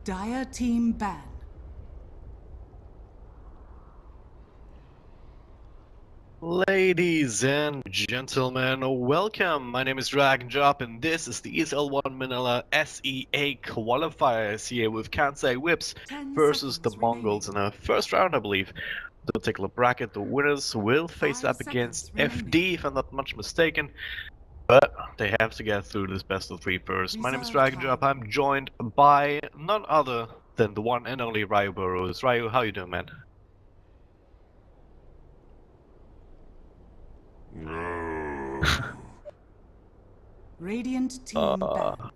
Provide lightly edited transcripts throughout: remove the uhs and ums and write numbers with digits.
Dire team ban. Ladies and gentlemen, welcome. My name is Dragonjob, and this is the ESL One Manila SEA Qualifiers here with Kansai Whips versus the Mongolz in a first round, I believe. The particular bracket, the winners will face up against FD, if I'm not much mistaken. But they have to get through this best of three first. My name is Dragonjob. I'm joined by none other than the one and only Ryu Burrows. Ryu, how you doing, man? Radiant team ban.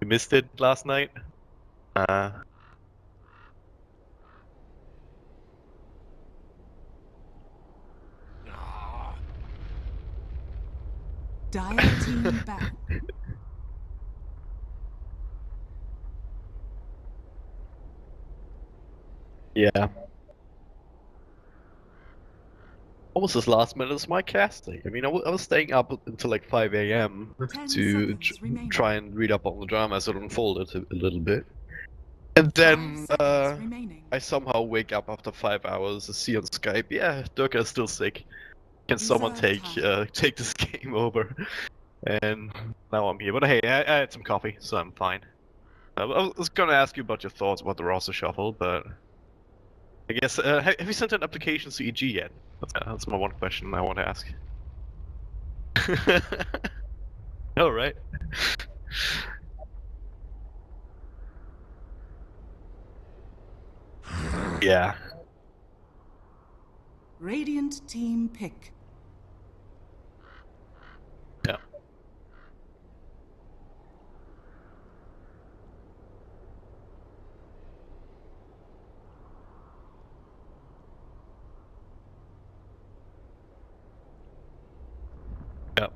You missed it last night? Dire team ban. Yeah. What was this last minute of my casting? I mean, I was staying up until like 5 a.m. to try and read up on the drama as it unfolded a little bit. And then I somehow wake up after 5 hours to see on Skype, yeah, Durka is still sick. Can someone take this game over? And now I'm here. But hey, I had some coffee, so I'm fine. I was gonna ask you about your thoughts about the roster shuffle, but I guess, have you sent an application to EG yet? That's my one question I want to ask. All right. Yeah. Radiant team pick. Yeah. Yeah.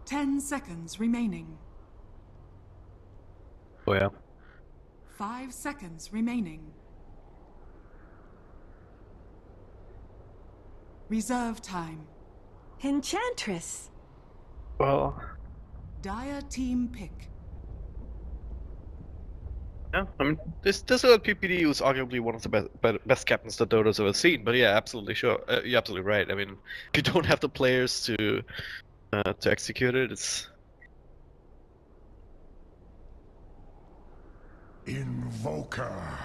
10 seconds remaining. Oh yeah. 5 seconds remaining. Reserve time. Enchantress. Well. Dire team pick. Yeah, I mean, this PPD was arguably one of the best captains that Dota's ever seen. But yeah, absolutely sure. You're absolutely right. I mean, if you don't have the players to execute it, it's Invoker.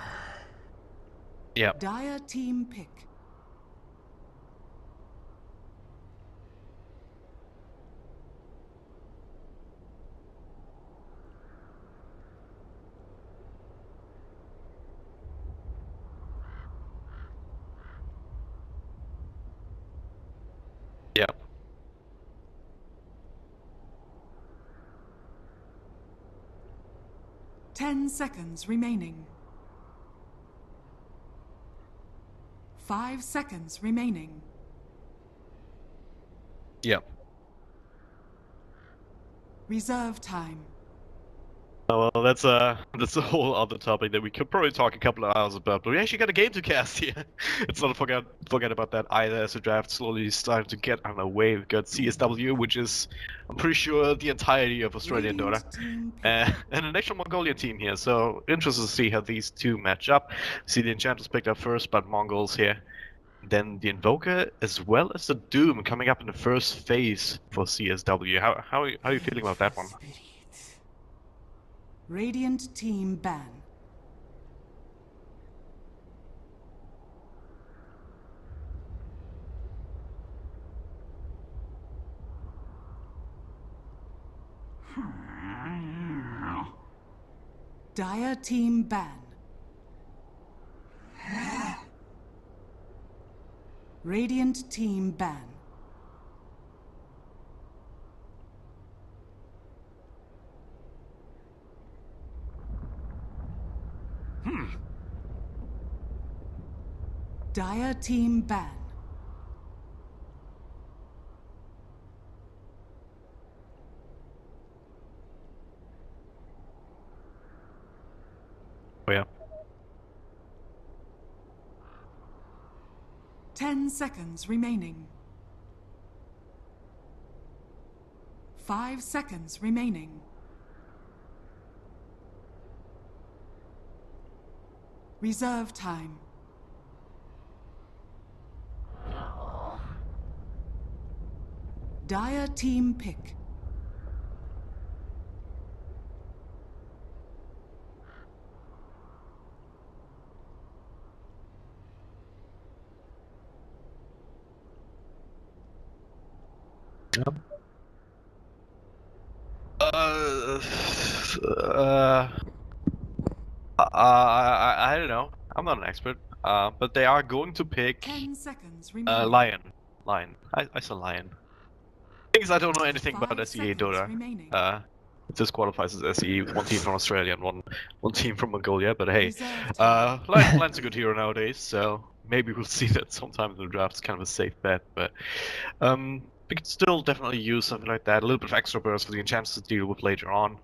Yeah. Dire team pick. Yeah. Ten seconds remaining. 5 seconds remaining. Yeah. Reserve time. Oh, well, that's a whole other topic that we could probably talk a couple of hours about. But we actually got a game to cast here. It's not forget about that either. As the draft slowly starting to get underway, we've got CsW, which is, I'm pretty sure, the entirety of Australian Dota, and an actual Mongolian team here. So interested to see how these two match up. See the Enchanters picked up first, but Mongolz here. Then the Invoker, as well as the Doom, coming up in the first phase for CsW. How are you feeling about that one? Radiant team ban. Dire team ban. Radiant team ban. Dire team ban. Oh yeah. 10 seconds remaining. 5 seconds remaining. Reserve time. Dire team pick. I don't know. I'm not an expert. But they are going to pick 10 seconds remaining. Lion. Lion. I said Lion. Things I don't know anything about 5 SEA seconds Dota. remaining. It just qualifies as SE, one team from Australia and one team from Mongolia. But hey, Reserve time. Lion's a good hero nowadays, so maybe we'll see that sometime in the draft. It's kind of a safe bet, but we could still definitely use something like that. A little bit of extra burst for the enchanters to deal with later on.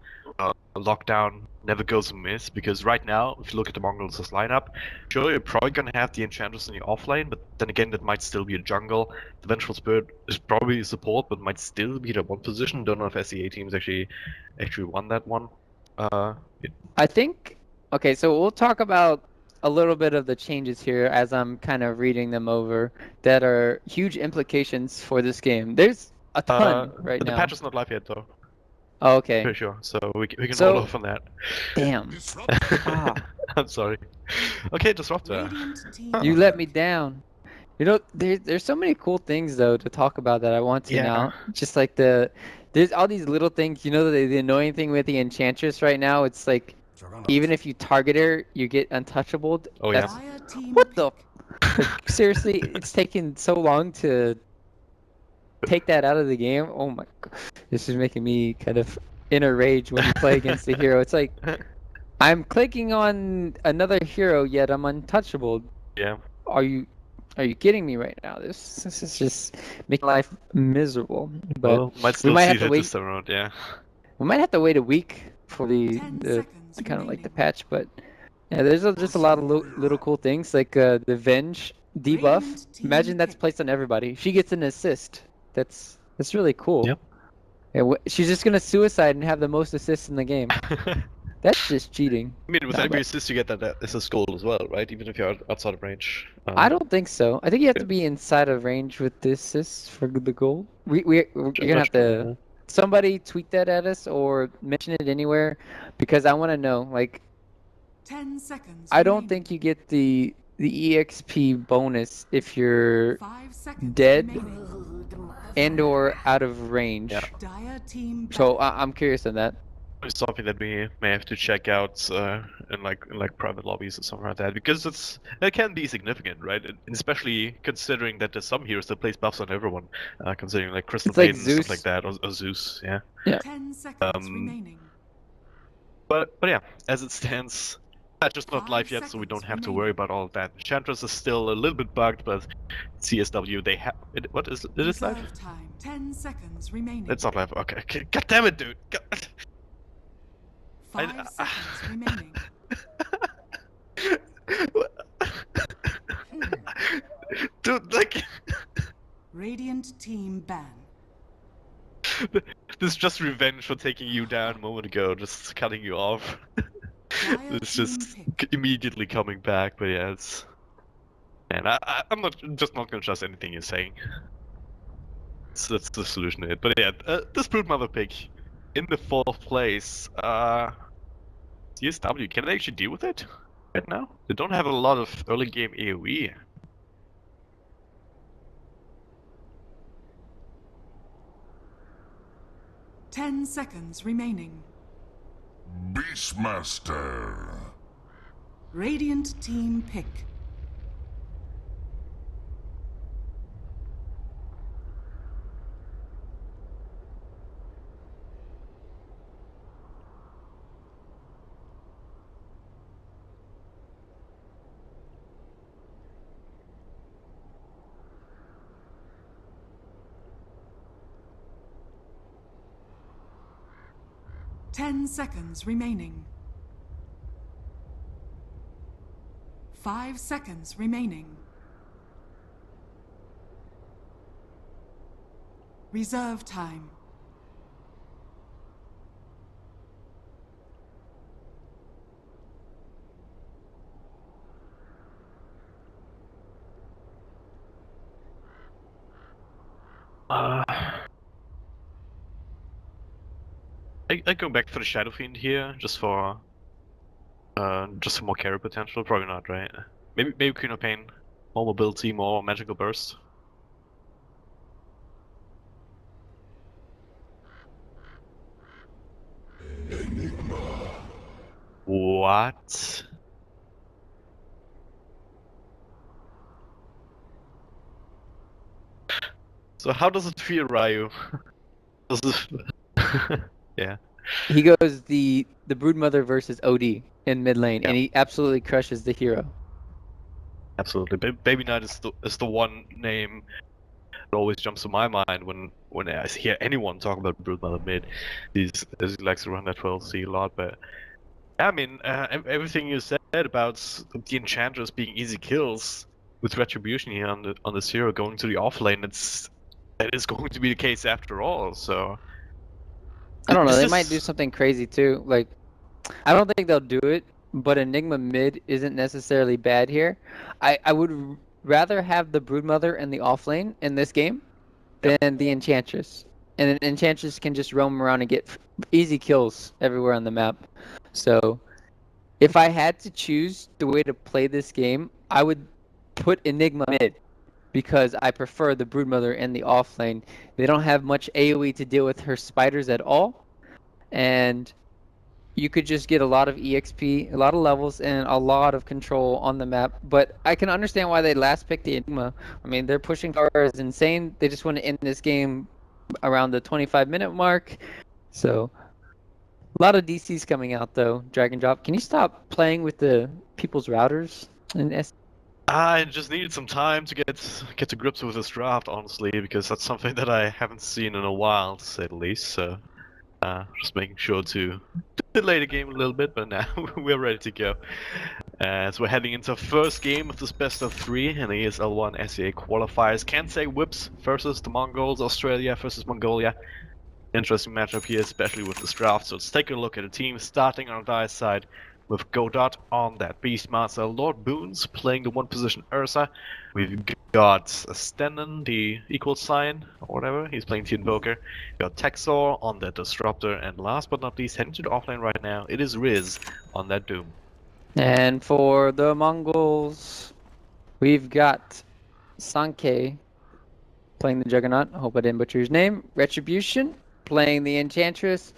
Lockdown never goes amiss, because right now, if you look at the Mongolz' lineup, sure, you're probably gonna have the enchanters in the offlane, but then again, that might still be a jungle. The Vengeful Spirit is probably a support, but might still be the one position. Don't know if SEA teams actually won that one. I think, okay, so we'll talk about a little bit of the changes here as I'm kind of reading them over that are huge implications for this game. There's a ton right the now. patch is not live yet, though. Oh, okay. Pretty sure, so we can So- hold off on that. Damn. Ah, I'm sorry. Okay, Disruptor. Radiant team you let me down. You know, there's so many cool things though to talk about that I want to Yeah. now. Just like there's all these little things. You know, the annoying thing with the Enchantress right now, it's like even if you target her, you get untouchable. Oh, yeah. Dire team What pick. the? Like, seriously, it's taken so long to take that out of the game. Oh my god, this is making me kind of in a rage when you play against a hero. It's like I'm clicking on another hero, yet I'm untouchable. Yeah. Are you kidding me right now? This is just making life miserable. But Well, might still might see have to that wait. this time around, yeah. we might have to wait a week for 10 the seconds kind of like the remaining. patch. But yeah, there's just a lot of little cool things like the Venge debuff. Radiant team Imagine that's pick. placed on everybody. She gets an assist. That's really cool. Yep. Yeah, she's just gonna suicide and have the most assists in the game. That's just cheating. I mean, with No, every but- assist you get that as a goal as well, right? Even if you're outside of range. I don't think so. I think you have to Okay. be inside of range with the assists for the goal. You're gonna have That's to true, somebody tweet that at us or mention it anywhere because I want to know. Like, 10 seconds I don't remaining. think you get the EXP bonus if you're 5 seconds dead remaining. and or out of range. Yeah. Dire team So back. I'm curious on that. It's something that we may have to check out in like private lobbies or something like that, because it can be significant, right? And especially considering that there's some heroes that place buffs on everyone, considering like Crystal It's like Maiden and stuff Zeus. like that, or Zeus, yeah. 10 seconds Um, remaining. But yeah, as it stands, patch is not 5 live yet, so we don't seconds have to remaining. worry about all of that. Enchantress is still a little bit bugged, but CSW they have what is it? Is it live? Reserve time. 10 seconds remaining. It's not live. Okay. God damn it, dude. God. 5 seconds remaining. Dude, like Radiant team ban. this is just revenge for taking you down a moment ago, just cutting you off. Dire It's team just pick. immediately coming back, but yeah, it's. And I'm not gonna trust anything you're saying. So that's the solution to it. But yeah, this Broodmother pick in the 4th place. CSW, can they actually deal with it right now? They don't have a lot of early game AoE. Ten seconds remaining. Beastmaster. Radiant team pick. Ten seconds remaining. 5 seconds remaining. Reserve time. I go back for the Shadow Fiend here, just for some more carry potential. Probably not, right? Maybe Queen of Pain, more mobility, more magical burst. What? So how does it feel, Ryu? Does it... yeah. He goes the Broodmother versus OD in mid lane, Yeah. and he absolutely crushes the hero. Absolutely. Baby Knight is the one name that always jumps to my mind when I hear anyone talk about Broodmother mid. He likes to run that 12C a lot, but I mean, everything you said about the Enchantress being easy kills with Retribution here on this hero going to the off lane, that is going to be the case after all. So I don't know. is They this... might do something crazy too. Like, I don't think they'll do it, but Enigma mid isn't necessarily bad here. I would rather have the Broodmother in the offlane in this game than the Enchantress. And an Enchantress can just roam around and get easy kills everywhere on the map. So, if I had to choose the way to play this game, I would put Enigma mid because I prefer the Broodmother in the offlane. They don't have much AoE to deal with her spiders at all. And you could just get a lot of EXP, a lot of levels, and a lot of control on the map. But I can understand why they last picked the Enigma. I mean, their pushing power is insane. They just want to end this game around the 25-minute mark. So, a lot of DCs coming out, though. Drag and drop. Can you stop playing with the people's routers in S? I just needed some time to get to grips with this draft, honestly, because that's something that I haven't seen in a while, to say the least. So, just making sure to delay the game a little bit, but now we're ready to go. As we're heading into our first game of this best of 3 in the ESL One SEA qualifiers. Can't say Whips versus the Mongols, Australia versus Mongolia. Interesting matchup here, especially with this draft. So let's take a look at the team starting on Dire's side with Godot on that Beastmaster, Lord Boons playing the one position Ursa. We've got Stennen, the equal sign or whatever, he's playing the Invoker. We've got Texor on that Disruptor, and last but not least, heading to the offlane right now, it is Riz on that Doom. And for the Mongols, we've got Sankey playing the Juggernaut. I hope I didn't butcher his name. Retribution playing the Enchantress.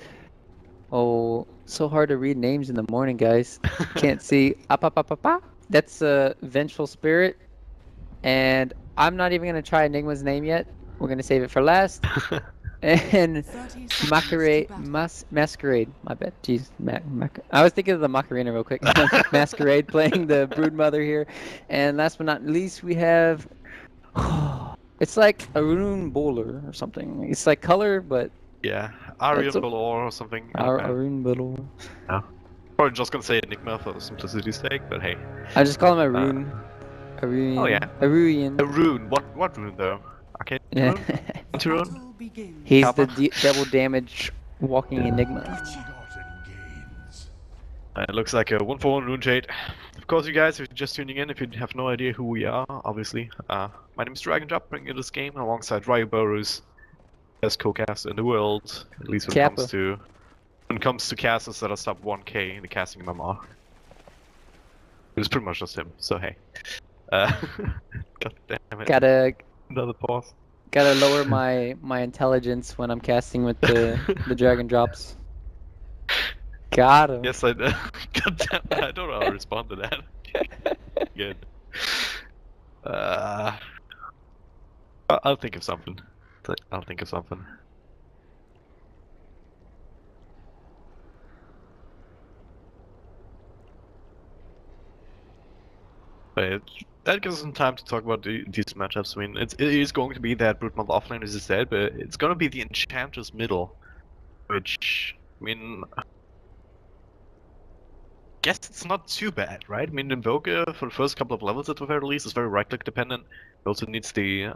Oh, so hard to read names in the morning, guys. Can't see. That's a Vengeful Spirit. And I'm not even going to try Enigma's name yet. We're going to save it for last. And 30 seconds to battle. Masquerade. My bad. Jeez. I was thinking of the Macarena real quick. Masquerade playing the Broodmother here. And last but not least, we have... It's like Arun Bowler or something. It's like color, but... Yeah, Arian Balor or something. Arun Bowler. No. Probably just gonna say Enigma for simplicity's sake, but hey. I just call him Arun. Arun. Oh yeah. Arun. A rune. What rune though? Okay. Yeah. Rune? Battle begins. He's Kappa. the double damage walking Enigma. It looks like a 1-for-1 rune shade. Of course, you guys, if you're just tuning in, if you have no idea who we are, obviously, my name is Dragon Drop, bringing you this game alongside Ryu Borus, best co-caster in the world, at least when it comes to casters that are sub 1k in the casting MMR. It was pretty much just him, so hey. God damn it. Another pause. Gotta lower my intelligence when I'm casting with the Dragon Drops. Got him. Yes, I know. God damn it, I don't know how to respond to that. Good. I'll think of something. I'll think of something. But that gives us some time to talk about these matchups. I mean, it is going to be that Broodmother offlane, as you said, but it's going to be the Enchantress middle, which, I mean, guess it's not too bad, right? I mean, Invoker for the first couple of levels at the very least is very right-click dependent. It also needs the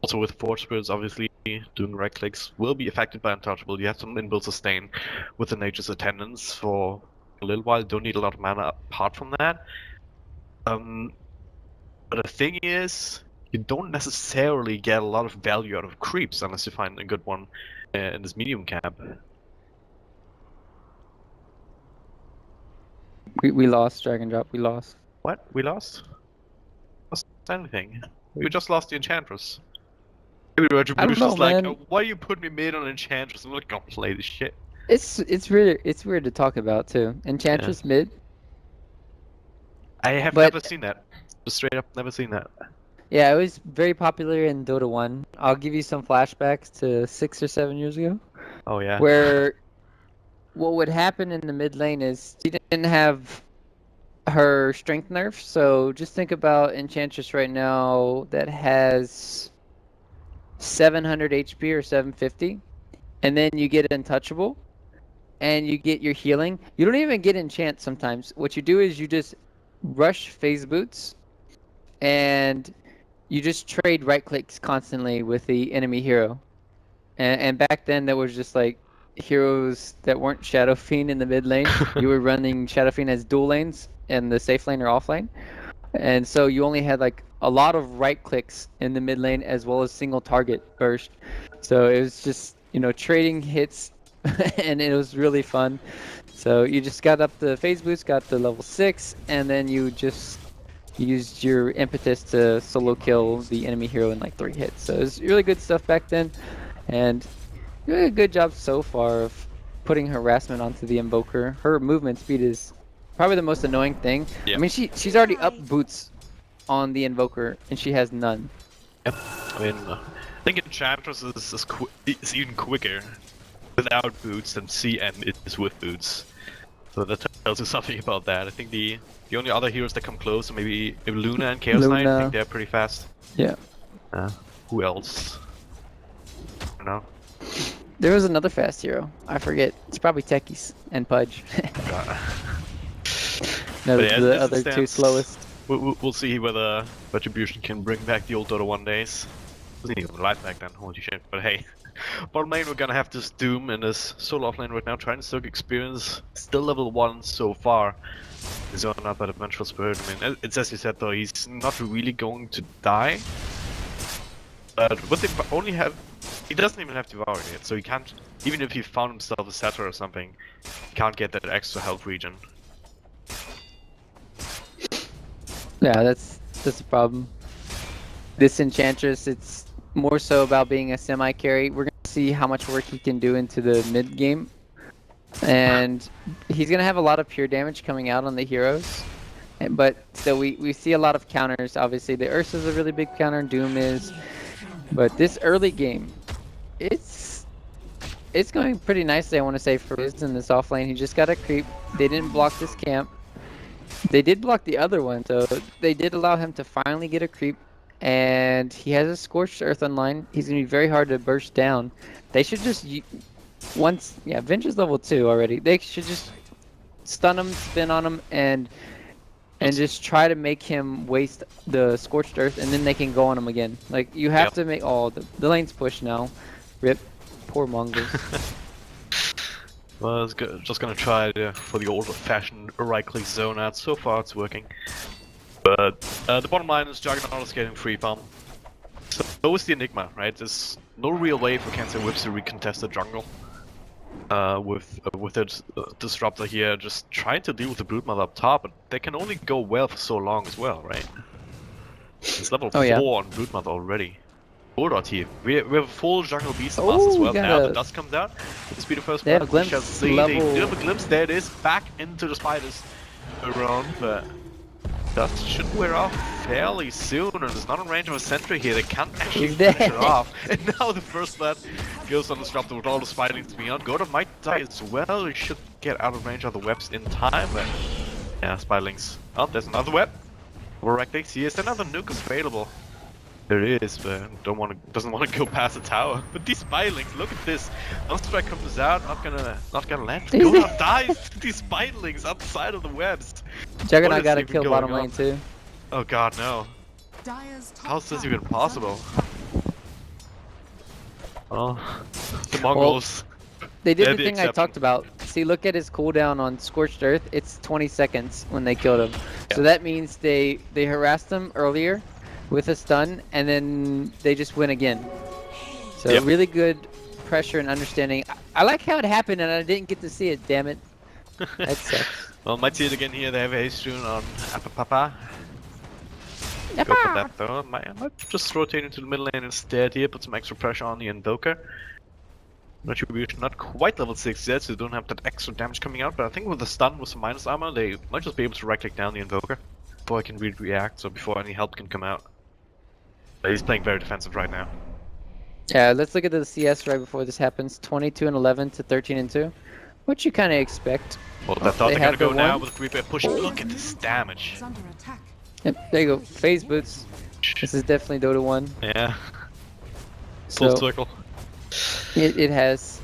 also with Forge Spirits, obviously, doing right clicks will be affected by Untouchable. You have some inbuilt sustain with the Nature's Attendance for a little while. Don't need a lot of mana apart from that. But the thing is, you don't necessarily get a lot of value out of creeps unless you find a good one in this medium camp. We lost Dragon Drop. We lost. What? We lost? Lost anything? We just lost the Enchantress. Maybe I don't Retribution's know, like, man. oh, why you put me mid on Enchantress? I'm not gonna play this shit. It's weird to talk about too. Enchantress mid. I have But- never seen that. Just straight up, never seen that. Yeah, it was very popular in Dota 1. I'll give you some flashbacks to 6 or 7 years ago, Oh yeah. where what would happen in the mid lane is she didn't have her strength nerf. So just think about Enchantress right now that has 700 HP or 750, and then you get Untouchable, and you get your healing. You don't even get Enchant sometimes. What you do is you just rush phase boots, and you just trade right clicks constantly with the enemy hero. And back then there was just like heroes that weren't Shadow Fiend in the mid lane. You were running Shadow Fiend as dual lanes in the safe lane or off lane. And so you only had like a lot of right clicks in the mid lane as well as single target burst. So it was just, you know, trading hits and it was really fun. So you just got up the phase boost, got the level 6, and then you just used your impetus to solo kill the enemy hero in like 3 hits. So it was really good stuff back then, and you did a good job so far of putting harassment onto the Invoker. Her movement speed is probably the most annoying thing. Yeah. I mean, she's already up boots on the Invoker, and she has none. Yep. I mean, I think Enchantress is even quicker without boots than CM is with boots. So that tells you something about that. I think the only other heroes that come close are maybe Luna and Chaos Knight. I Luna. think they're pretty fast. Yeah. Who else? I don't know. There was another fast hero. I forget. It's probably Techies and Pudge. No, But yeah, the as it other two stands, slowest. We'll see whether Retribution can bring back the old Dota 1 days. Wasn't even live back then, holy shit. But hey, bottom lane we're gonna have this Doom in this solo offlane right now, trying to soak experience. Still level 1 so far. He's on up by the Vengeful Spirit. I mean, it's as you said though, he's not really going to die. But what they only have, he doesn't even have Devour yet, so he can't, even if he found himself a Satyr or something, he can't get that extra health regen. Yeah, that's the problem. This Enchantress, it's more so about being a semi-carry. We're gonna see how much work he can do into the mid game, and he's gonna have a lot of pure damage coming out on the heroes. But so we see a lot of counters. Obviously, the Ursa's a really big counter, Doom is. But this early game, it's going pretty nicely. I want to say for Wiz in this off lane. He just got a creep. They didn't block this camp. They did block the other one, so they did allow him to finally get a creep, and he has a Scorched Earth online. He's going to be very hard to burst down. They should just, Venge is level 2 already. They should just stun him, spin on him, and just try to make him waste the Scorched Earth, and then they can go on him again. Like, you have to make, the lane's pushed now. Rip, poor Mongolz. Well, it's just gonna try for the old-fashioned right-click zone out. So far, it's working. But the bottom line is Juggernaut is getting free farm. So is the Enigma, right? There's no real way for Cancer Whips to recontest the jungle. With its Disruptor here, just trying to deal with the Broodmother up top, but they can only go well for so long as well, right? It's level 4 on Broodmother already. Bodot here. We have a full jungle beast mass as well. Now the dust comes out. This be the first They one. have a glimpse. They do have a glimpse. There it is. Back into the spiders around, but dust should wear off fairly soon, and it's not in range of a sentry here. They can't actually finish it off. And now the first blood goes on Disruptor with all the spiderlings beyond. Godot might die as well. He should get out of range of the webs in time, but yeah, spiderlings. Oh, there's another web. Correctly, see, is another nuke available. There is, but doesn't want to go past the tower. But these spiderlings, look at this. Unstrike comes out, not gonna land. Godot dies to these spiderlings outside of the webs. Juggernaut got to kill bottom lane too. Oh god, no. How's this even possible? Oh, the Mongolz. They did the thing I talked about. See, look at his cooldown on Scorched Earth. It's 20 seconds when they killed him. Yeah. So that means they harassed him earlier. with a stun, and then they just win again. So Yep. really good pressure and understanding. I like how it happened, and I didn't get to see it. Damn it, that sucks. Well, might see it again here. They have a haste rune on Apapapa. Go for that though. Might just rotate into the middle lane instead here. Put some extra pressure on the Invoker. Retribution not quite level 6 yet, so they don't have that extra damage coming out. But I think with the stun with some minus armor, they might just be able to right click down the Invoker before I can really react. So before any help can come out. But he's playing very defensive right now. Yeah, let's look at the CS right before this happens. 22 and 11 to 13 and 2. What you kind of expect. Well, I thought They they're gonna have the go now one. with the Reaper pushing. Look at this damage. Is under attack. Yep, there you go. Phase boots. This is definitely Dota 1. Yeah. Full So circle. it has.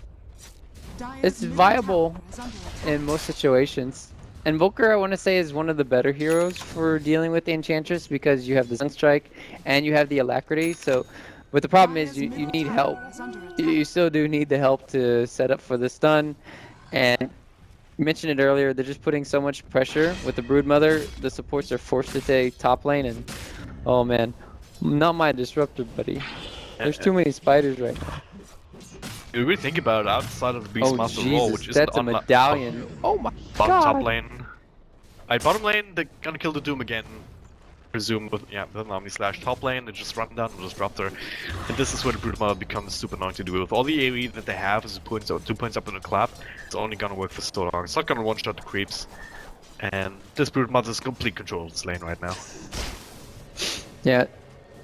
Dire's It's middle viable tower is under attack. in most situations. And Volker, I want to say, is one of the better heroes for dealing with the Enchantress because you have the Sunstrike and you have the Alacrity. So, but the problem is you need help. Is under attack. You still do need the help to set up for the stun. And you mentioned it earlier, they're just putting so much pressure with the Broodmother. The supports are forced to take top lane, and oh man, not my disruptor, buddy. There's too many spiders right now. You really think about it, outside of the Oh Beastmaster role, which Jesus, is that's a medallion. Oh my bottom top god. lane. Bottom lane, they're gonna kill the Doom again. Presume with an Omni slash top lane, they just run down and just drop her. And this is where the Broodmother becomes super annoying to do with. All the AoE that they have is 2 points up in a clap. It's only gonna work for so long. It's not gonna one shot the creeps. And this Broodmother is complete control of this lane right now. Yeah.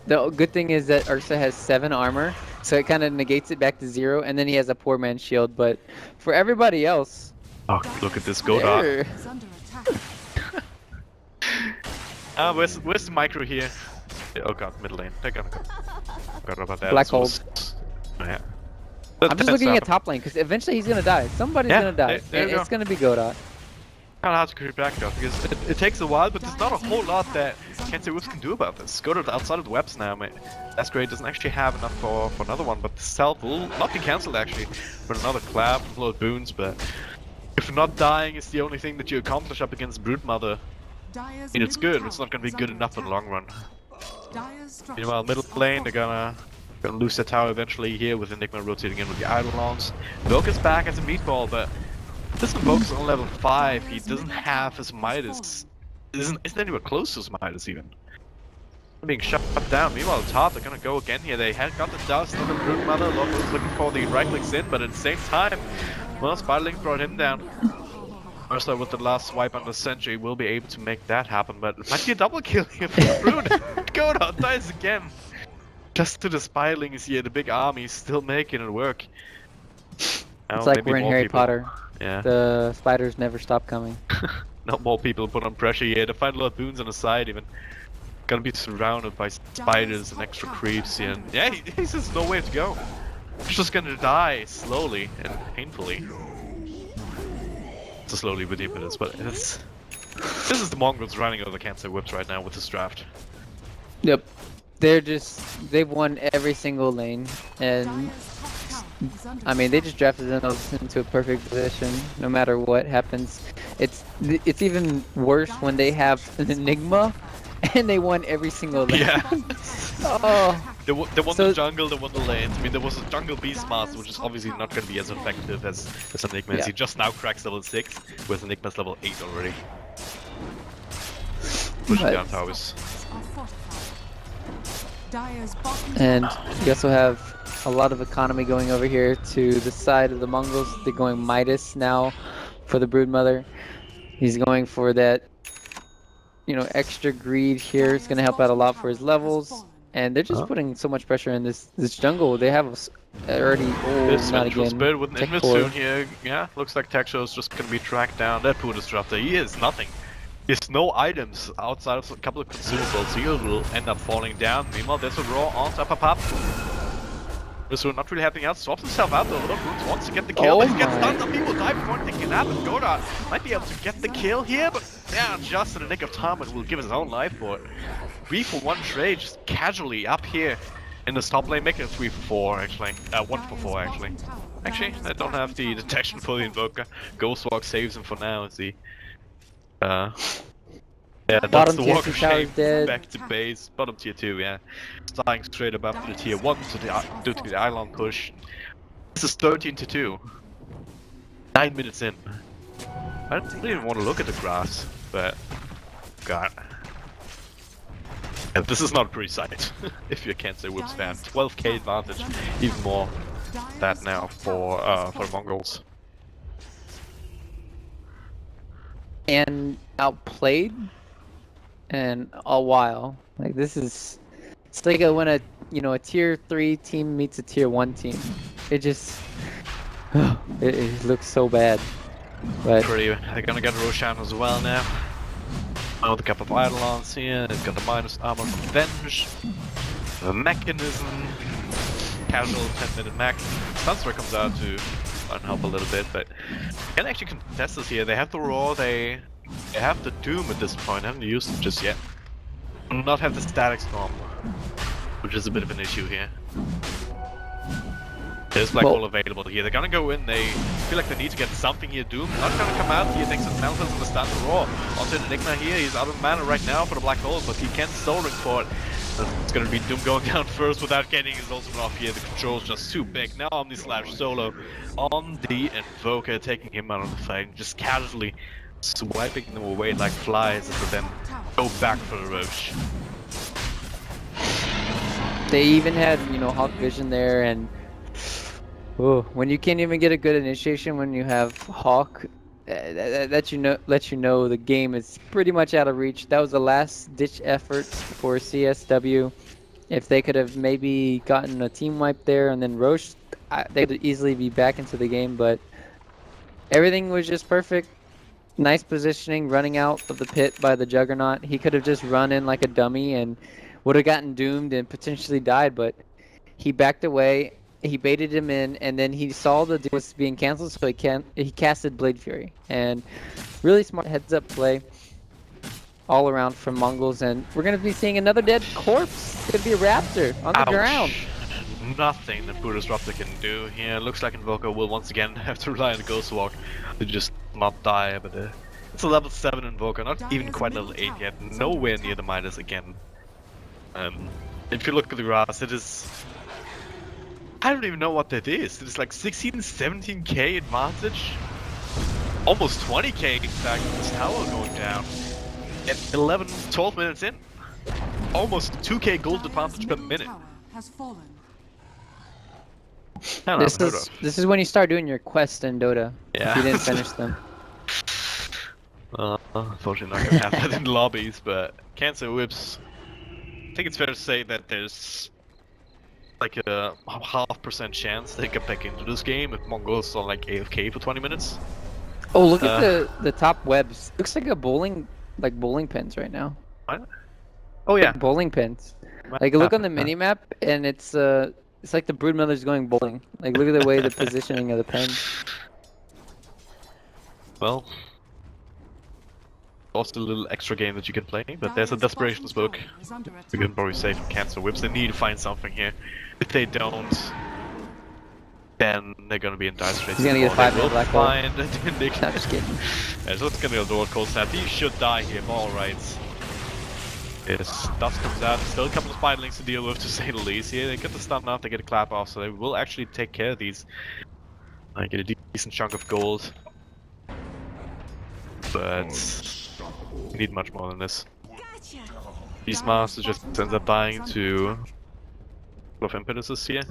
The good thing is that Ursa has 7 armor, so it kind of negates it back to 0, and then he has a poor man's shield. But for everybody else, Oh, look at this Godot. there. Is under attack. Where's the micro here? Oh god, middle lane. They're gonna go. Forgot about that. Black So hole. yeah. I'm just looking at top lane because eventually he's gonna die. Somebody's Yeah, gonna die. there you And go. it's gonna be Godot. Kind of hard to creep back though, because it takes a while, but there's not a whole lot that CsW can do about this. Go to the outside of the webs now, mate. That's great, doesn't actually have enough for another one, but the stealth will not be cancelled actually for another clap, load boons, but if not dying is the only thing that you accomplish up against Broodmother, Dire's I mean, it's middle good, but it's tower not gonna be is good under enough in the attack. long run. Dire's structures Meanwhile, middle are lane, they're fortified. gonna lose their tower eventually here with Enigma rotating in with the Eidolons. Volker's back as a meatball, but this Invoker's on level 5, he doesn't have his Midas. Isn't anywhere close to his Midas even. Being shut down. Meanwhile, top, they're gonna go again here. They had got the dust on the Broodmother. Loco's looking for the right clicks in, but at the same time, well, Spiderling brought him down. Ursula with the last swipe on the Sentry will be able to make that happen, but it might be a double kill here for the Brood. Godot dies again. Just to the Spiderlings here, the big army still making it work. Now, It's like maybe we're in more Harry people. Potter. Yeah. The spiders never stop coming. Not more people put on pressure here. They find a lot of boons on the side even. Gonna be surrounded by spiders and extra creeps here. And yeah, he's just nowhere to go. He's just gonna die slowly and painfully. So slowly with impetus, but it's... This is the Mongolz running over the cancer whips right now with this draft. Yep. They've won every single lane, and Dire's top tower is under I mean, they attack. just drafted themselves into a perfect position no matter what happens. It's even worse when they have an Enigma and they won every single lane. Yeah. Oh, They won So- the jungle, they won the lanes. I mean, there was a jungle Beastmaster, which is obviously not going to be as effective as Enigma. Yeah. He just now cracks level 6, with Enigma's level 8 already. Pushing But- down towers. Are fortified. Dire's bottom and tower you also have a lot of economy going over here to the side of the Mongols. They're going Midas now for the Broodmother. He's going for that, extra greed here. It's going to help out a lot for his levels. And they're just putting so much pressure in this jungle. They have already... Oh, This not Vengeful again. Spirit with an Tech Invis core. soon here. Yeah, looks like Texture is just going to be tracked down. That Poon Disruptor, he is nothing. He has no items outside of a couple of consumables. He will end up falling down. Meanwhile, there's a raw on top of Pop. This one not really helping out. Swaps himself out though. Boons wants to get the kill. Oh But he gets my. stunned. Some people die before anything can happen. Godot might be able to get the kill here, but yeah, just in the nick of time, and will give his own life for it. 3 for 1 trade, just casually up here in the top lane, making it 3 for 4 actually. 1 for 4 actually. Actually, I don't have the detection for the Invoker. Ghostwalk saves him for now as he... yeah, Yeah, that's Bottom the tier walk 2 of tower is shame. dead. Back to base. Bottom tier 2, yeah. Starting straight up after the tier 1 due to the island push. This is 13 to 2. 9 minutes in. I don't even want to look at the graphs, but God. Yeah, this is not a pretty sight, if you can't say Whips fan. 12k advantage, even more that now for Mongolz. And outplayed and a while. Like this is, it's like when a tier 3 team meets a tier 1 team. It just it looks so bad. But They're gonna get Roshan as well now. Oh, the Cup of Eidolons here. They've got the minus armor from Venge. The mechanism. Casual 10-minute mech. Sunstar comes out to unhelp a little bit, but can actually contest this here. They have the Roar, they have the Doom at this point. Haven't used it just yet. Do not have the Static Storm, which is a bit of an issue here. There's Black Hole available here. They're gonna go in, they feel like they need to get something here. Doom not gonna come out here thanks to the Meltas and the stun the Roar. Also Enigma here, he's out of mana right now for the Black Hole, but he can Soul Ring for it. It's gonna be Doom going down first without getting his ultimate off here. The control's just too big. Now Omni Slash solo on the Invoker, taking him out of the fight, just casually swiping them away like flies as they then go back for the Roche. they even had, Hawk Vision there, and when you can't even get a good initiation when you have Hawk, that lets you know the game is pretty much out of reach. That was the last ditch effort for CsW. If they could have maybe gotten a team wipe there and then Roche, they could easily be back into the game, but everything was just perfect. Nice positioning, running out of the pit by the Juggernaut. He could have just run in like a dummy and would have gotten doomed and potentially died, but he backed away. He baited him in, and then he saw the deal was being canceled, so he casted Blade Fury. And really smart heads-up play all around from Mongolz, and we're going to be seeing another dead corpse. It's going to be a raptor on the ground. Nothing that Buddha's Raptor can do here. Looks like Invoker will once again have to rely on the Ghost Walk to just not die, but it's a level 7 Invoker, not even quite level 8 yet. Nowhere near the Midas again. If you look at the grass, it is... I don't even know what that is. It's like 16, 17k advantage. Almost 20k in fact with this tower going down. At 11, 12 minutes in. Almost 2k gold advantage per minute. Has fallen. This is when you start doing your quests in Dota. Yeah. If you didn't finish them. Unfortunately not gonna have that in lobbies, but Cancer Whips. I think it's fair to say that there's like a 0.5% chance they get back into this game if Mongolz are like AFK for 20 minutes. Oh, look at the top webs. Looks like bowling pins right now. What? Oh yeah. Bowling pins. Like look on the minimap and it's like the Broodmother's going bowling. Like look at the way the positioning of the pins. Well, also a little extra game that you can play, but there's a Desperation Spook. We can probably say from Cancer Whips. They need to find something here. If they don't, then they're gonna be in dire straits. He's gonna get 5 will black hole. find No, just kidding. Yeah, so it's gonna be a Lord Cold Snap. He should die here, all right. Yes, dust comes out. Still a couple of Spiderlings to deal with, to say the least. Here, they get the stun off, they get a clap off, so they will actually take care of these. I get a decent chunk of gold. But we need much more than this. Beast Master just ends up dying to a couple of impetuses here.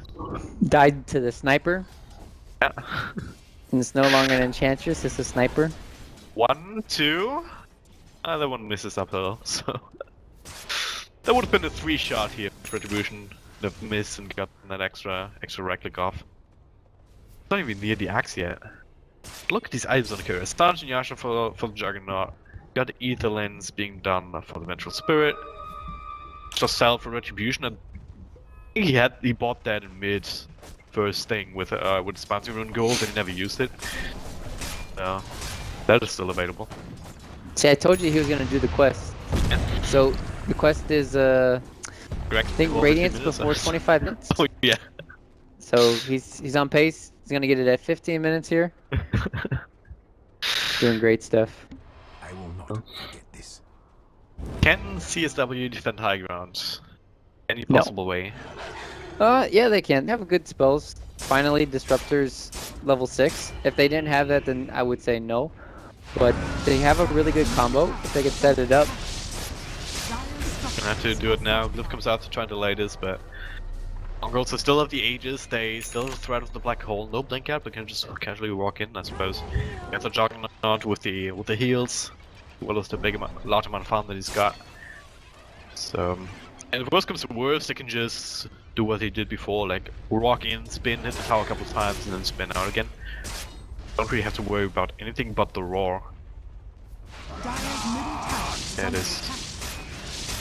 Died to the sniper. Yeah. And it's no longer an enchantress, it's a sniper. 1, 2. That one misses uphill, so that would have been a 3-shot here for Retribution. The miss and got that extra right click off. It's not even near the axe yet. Look at these items on the carrier. Stanch and Yasha for the Juggernaut. Got the Ether Lens being done for the Vengeful Spirit. Just sell for Retribution, and he bought that in mid first thing with Sponsor Rune Gold, and he never used it. So that is still available. See, I told you he was gonna do the quest. So the quest is I think Radiance before 25 minutes. Oh yeah. So he's on pace. He's gonna get it at 15 minutes here. Doing great stuff. I will not forget this. Can CsW defend high ground? Any No. possible way? Yeah, they can. They have good spells. Finally, Disruptor's level 6. If they didn't have that, then I would say no. But they have a really good combo if they could set it up. Gonna have to do it now. Glyph comes out to try and delay this, but Mongolz still have the Aegis. They still have the threat of the black hole. No blink out, but can just casually walk in, I suppose. You have the Juggernaut with the heals, as well as the large amount of farm that he's got. So, and if worst comes to worst, they can just do what they did before, like walk in, spin, hit the tower a couple of times, and then spin out again. Don't really have to worry about anything but the roar. There it is.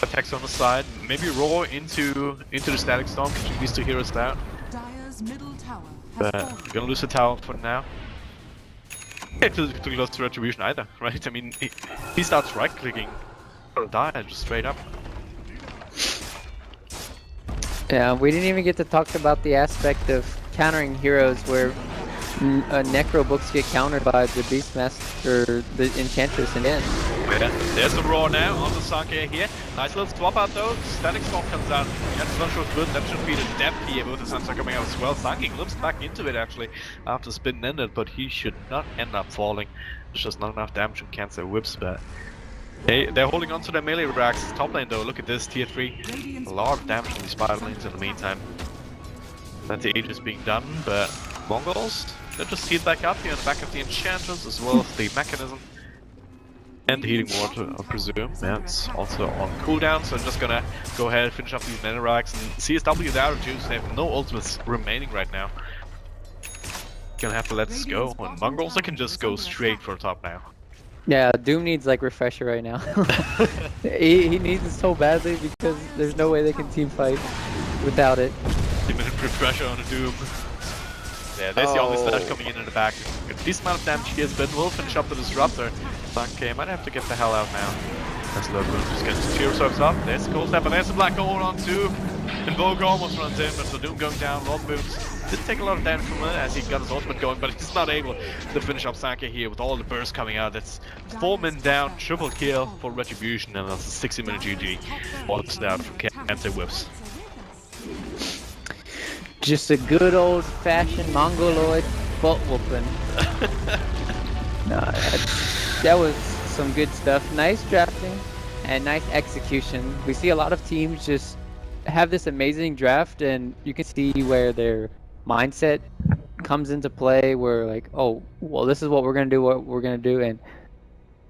Attacks on the side, maybe roar into the static storm, keep these two heroes down. Dire's middle tower has But fallen. we're gonna lose the tower for now. Yeah, too close to retribution either, right? I mean, he starts right clicking or die just straight up. Yeah, we didn't even get to talk about the aspect of countering heroes where Necro books get countered by the Beastmaster, the Enchantress, and then. Yeah, there's the roar now on the Sanke here. Nice little swap out though. Static Storm comes out. That's not sure good. That should be the depth here with the Sansa coming out as well. Sanke glimpsed back into it actually after spin ended, but he should not end up falling. There's just not enough damage to cancel whips, but they're holding on to their melee racks. Top lane though, look at this, tier 3. A lot of damage on these spider lanes in the meantime. That the age is being done, but Mongolz, they're just healed back up here on the back of the Enchantress as well as the mechanism. And the healing water, I presume. Yeah, it's also on cooldown, so I'm just gonna go ahead and finish up these mana racks. And CsW there too, so they have no ultimates remaining right now. Gonna have to let this go, and Mongolz they can just go straight for top now. Yeah, Doom needs like refresher right now. he needs it so badly because there's no way they can team fight without it. 2-minute refresher on a Doom. Yeah, there's the only slash coming in the back. A decent amount of damage here, but we'll finish up the Disruptor. Okay, might have to get the hell out now. That's low boom, just gets the cheer reserves up. There's the cold step, and there's the black hole on two. And Vogue almost runs in, but the Doom going down, Lord moves. Did take a lot of damage from it as he got his ultimate going, but he's not able to finish up Sanke here with all the bursts coming out. That's 4 men down, triple kill for Retribution, and that's a 60-minute GG. What's that from anti-whips? Just a good old-fashioned Mongoloid butt whooping. No, that was some good stuff. Nice drafting and nice execution. We see a lot of teams just have this amazing draft, and you can see where their mindset comes into play. Where like, oh, well, this is what we're gonna do, and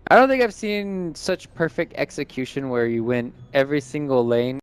I don't think I've seen such perfect execution where you win every single lane